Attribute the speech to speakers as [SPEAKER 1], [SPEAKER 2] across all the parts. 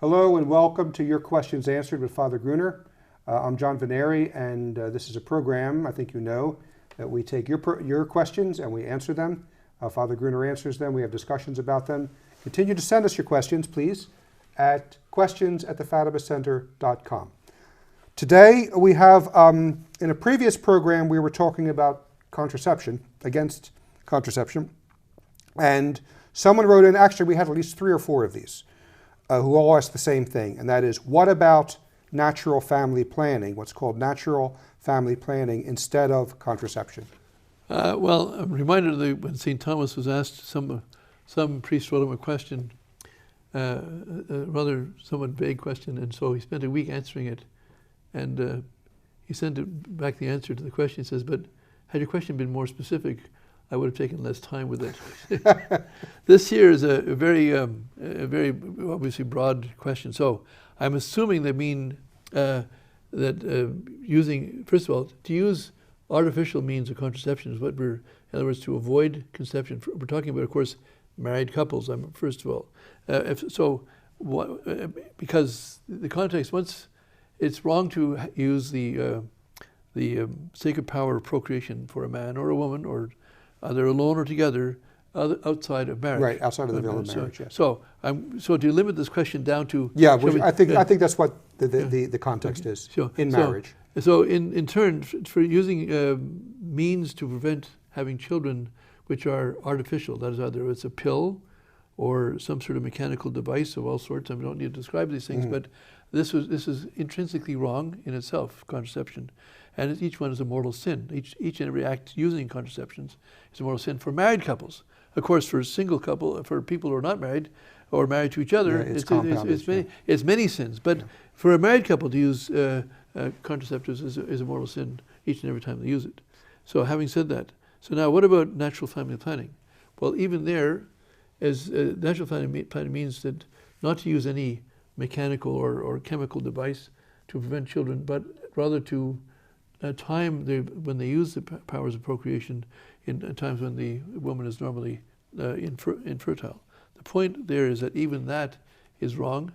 [SPEAKER 1] Hello and welcome to Your Questions Answered with Father Gruner. I'm John Veneri, and this is a program, I think you know, that we take your questions and we answer them. Father Gruner answers them. We have discussions about them. Continue to send us your questions, please, at questions@thefatimacenter.com. Today we have, in a previous program, we were talking about contraception, against contraception, and someone wrote in, actually we had at least 3 or 4 of these, who all asked the same thing, and that is, what about natural family planning, what's called natural family planning, instead of contraception?
[SPEAKER 2] Well, I'm reminded of when St. Thomas was asked, some priest wrote him a question, a rather somewhat vague question, and so he spent a week answering it, and he sent back the answer to the question. He says, but had your question been more specific, I would have taken less time with it. This here is a very obviously broad question. So I'm assuming they mean that using, first of all, to use artificial means of contraception is what we're, in other words, to avoid conception. We're talking about, of course, married couples, first of all. Because the context, once it's wrong to use the sacred power of procreation for a man or a woman, or either alone or together, outside of marriage.
[SPEAKER 1] Right, outside of the veil of marriage, yes.
[SPEAKER 2] So to limit this question down to...
[SPEAKER 1] Yeah, I think that's what the context is, in marriage.
[SPEAKER 2] So in turn, for using means to prevent having children which are artificial, that is either it's a pill or some sort of mechanical device of all sorts. I don't need to describe these things, but this is intrinsically wrong in itself, contraception. And each one is a mortal sin. Each and every act using contraceptions is a mortal sin for married couples. Of course, for a single couple, for people who are not married or married to each other, it's many sins. But for a married couple to use contraceptives is a mortal sin each and every time they use it. So having said that, so now what about natural family planning? Well, even there, as natural family planning means that not to use any mechanical or chemical device to prevent children, but rather to time when they use the powers of procreation in times when the woman is normally infertile. The point there is that even that is wrong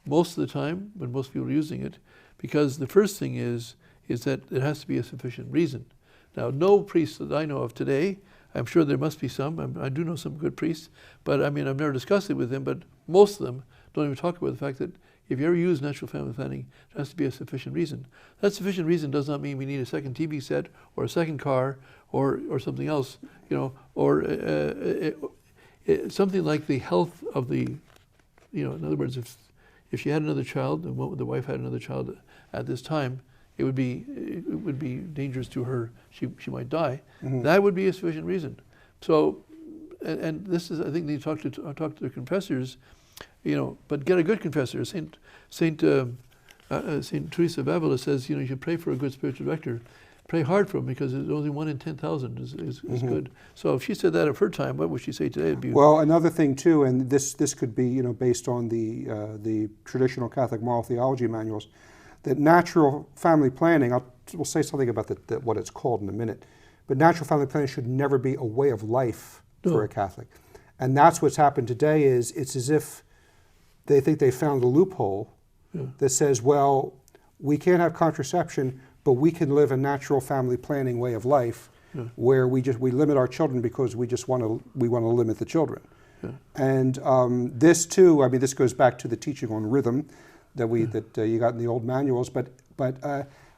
[SPEAKER 2] most of the time when most people are using it, because the first thing is that there has to be a sufficient reason. Now, no priest that I know of today, I'm sure there must be some, I do know some good priests, but I mean, I've never discussed it with them, but most of them don't even talk about the fact that if you ever use natural family planning, there has to be a sufficient reason. That sufficient reason does not mean we need a second TV set or a second car or something else, or something like the health of the, in other words, if she had another child and the wife had another child at this time, it would be dangerous to her. She might die. That would be a sufficient reason. So, and this is, I think, you talk to the confessors. But get a good confessor. Saint Teresa of Avila says, you should pray for a good spiritual director. Pray hard for him, because it's only 1 in 10,000 is good. So if she said that of her time, what would she say today?
[SPEAKER 1] Well, another thing too, and this could be based on the traditional Catholic moral theology manuals, that natural family planning. We'll say something about what it's called in a minute, but natural family planning should never be a way of life for a Catholic, and that's what's happened today. It's as if they think they found a loophole that says, well, we can't have contraception, but we can live a natural family planning way of life where we limit our children because we want to limit the children. And this too, this goes back to the teaching on rhythm that you got in the old manuals, but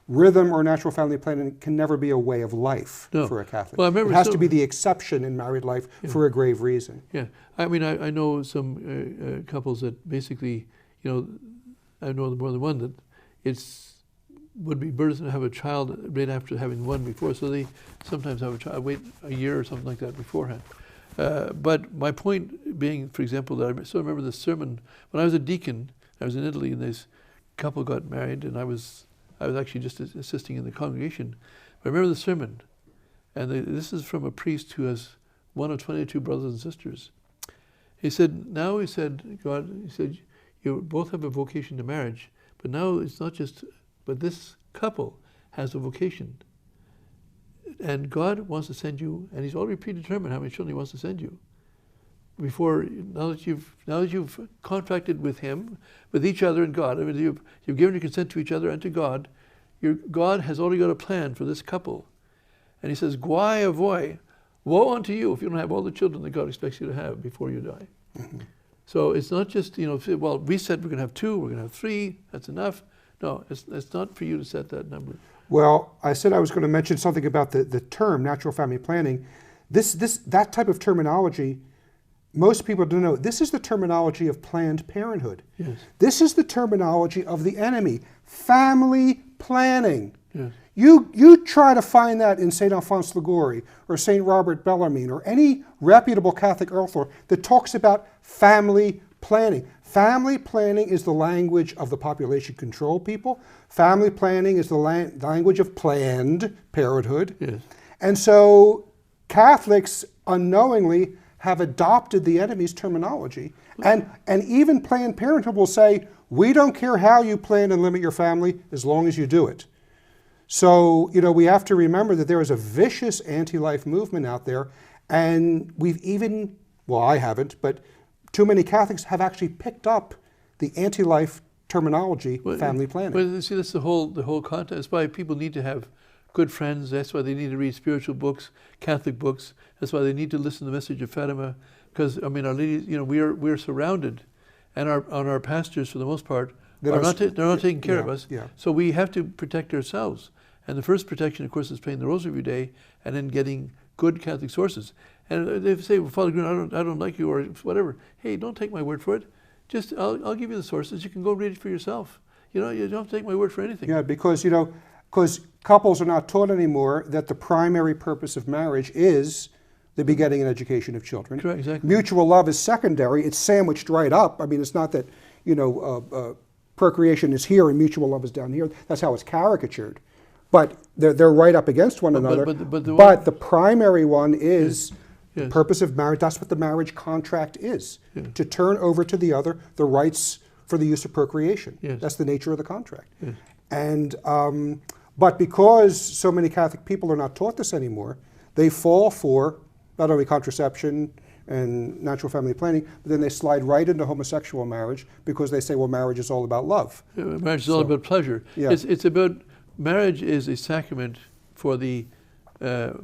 [SPEAKER 1] rhythm or natural family planning can never be a way of life for a Catholic. Well, it has to be the exception in married life for a grave reason.
[SPEAKER 2] Yeah, I know some couples that basically, I know more than one that would be burdensome to have a child right after having one before, so they sometimes have a child, wait a year or something like that beforehand. But my point being, for example, that I still remember this sermon when I was a deacon. I was in Italy, and this couple got married, and I was actually just assisting in the congregation. But I remember the sermon, and this is from a priest who has one of 22 brothers and sisters. He said, God, you both have a vocation to marriage, but now it's not just, but this couple has a vocation. And God wants to send you, and he's already predetermined how many children he wants to send you. before, now that you've contracted with Him, with each other and God, I mean, you've given your consent to each other and to God, God has already got a plan for this couple. And He says, "Guai avoy, woe unto you if you don't have all the children that God expects you to have before you die." Mm-hmm. So it's not just, well, we said we're going to have 2, we're going to have 3, that's enough. No, it's not for you to set that number.
[SPEAKER 1] Well, I said I was going to mention something about the term natural family planning. That type of terminology, most people don't know. This is the terminology of Planned Parenthood.
[SPEAKER 2] Yes.
[SPEAKER 1] This is the terminology of the enemy, family planning.
[SPEAKER 2] Yes.
[SPEAKER 1] You try to find that in St. Alphonse Liguori or St. Robert Bellarmine or any reputable Catholic author that talks about family planning. Family planning is the language of the population control people. Family planning is the language of Planned Parenthood.
[SPEAKER 2] Yes.
[SPEAKER 1] And so Catholics unknowingly have adopted the enemy's terminology. And even Planned Parenthood will say, we don't care how you plan and limit your family as long as you do it. So, we have to remember that there is a vicious anti-life movement out there, and we've even, well, I haven't, but too many Catholics have actually picked up the anti-life terminology, family planning.
[SPEAKER 2] Well, see, that's the whole context. That's why people need to have good friends. That's why they need to read spiritual books, Catholic books. That's why they need to listen to the message of Fatima. Because, Our Lady, we're surrounded, and our pastors, for the most part, they're not taking care of us.
[SPEAKER 1] Yeah.
[SPEAKER 2] So we have to protect ourselves. And the first protection, of course, is praying the Rosary every day, and then getting good Catholic sources. And they say, well, Father Gruner, I don't like you, or whatever. Hey, don't take my word for it. Just I'll give you the sources. You can go read it for yourself. You don't have to take my word for anything.
[SPEAKER 1] Yeah, because couples are not taught anymore that the primary purpose of marriage is the begetting and education of children.
[SPEAKER 2] Correct, exactly.
[SPEAKER 1] Mutual love is secondary. It's sandwiched right up. I mean, it's not that procreation is here and mutual love is down here. That's how it's caricatured. But they're right up against one another. But the primary one is the purpose of marriage. That's what the marriage contract is, to turn over to the other the rights for the use of procreation.
[SPEAKER 2] Yes.
[SPEAKER 1] That's the nature of the contract.
[SPEAKER 2] Yes.
[SPEAKER 1] And but because so many Catholic people are not taught this anymore, they fall for not only contraception and natural family planning, but then they slide right into homosexual marriage because they say, well, marriage is all about love.
[SPEAKER 2] Marriage is all about pleasure.
[SPEAKER 1] Yeah.
[SPEAKER 2] It's about, marriage is a sacrament for the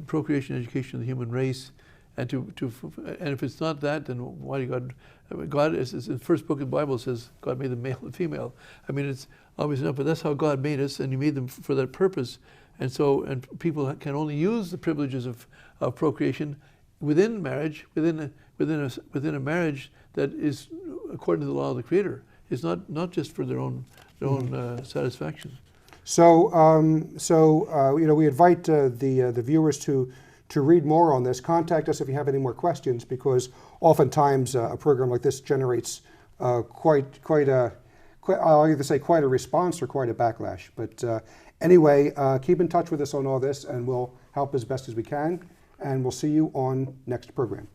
[SPEAKER 2] procreation and education of the human race. And and if it's not that, then why do God is in the first book of the Bible says God made them male and female. I mean, it's obvious enough, but that's how God made us, and He made them for that purpose. And people can only use the privileges of procreation within marriage, within a marriage that is according to the law of the Creator. It's not just for their own satisfaction.
[SPEAKER 1] So we invite the viewers to read more on this. Contact us if you have any more questions, because oftentimes a program like this generates quite a response or quite a backlash. But anyway, keep in touch with us on all this, and we'll help as best as we can. And we'll see you on next program.